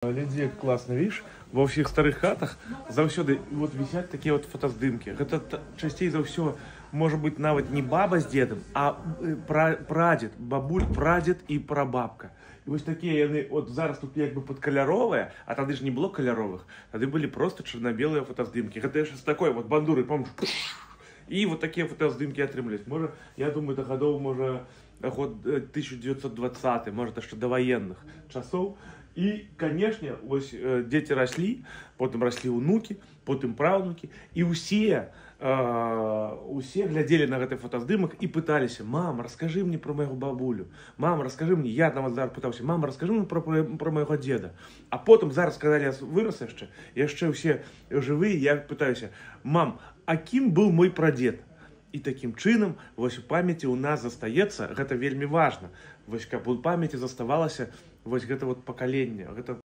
Лідія, класна, видишь, во всіх старих хатах завсёды вот висять такія вот фотаздымкі. Гэта часцей за ўсё можа быць нават не баба з дзедам, а прадзед, бабуль, прадзед і прабабка. І вось такія яны, от зараз тут як бы падкаляровыя, а тады ж не было каляровых, тады былі просто чарна-белыя фотаздымкі. Гэта яшчэ з такой вот бандуры, помніш? І вот такія фотаздымкі атрымліваюць. Можа, я думаю, да гадоў, можа, год 1920, можа, яшчэ да ваенных часоў. І, канешне, вось дзеці раслі, потым раслі ўнукі, потым праўнукі, і ўсе глядзелі на гэты фотаздымак і пыталіся: мама, раскажы мне пра майго бабулю, мама, раскажы мне, я нават зараз пытаўся, мама, раскажы мне пра майго дзеда. А потым зараз, калі я вырас яшчэ ўсе жывыя, я пытаюся: мам, а кім быў мой прадзед? І такім чынам, вось у памяці ў нас застаецца, гэта вельмі важна, вось каб у памяці заставалася вось гэта вот пакаленне, гэта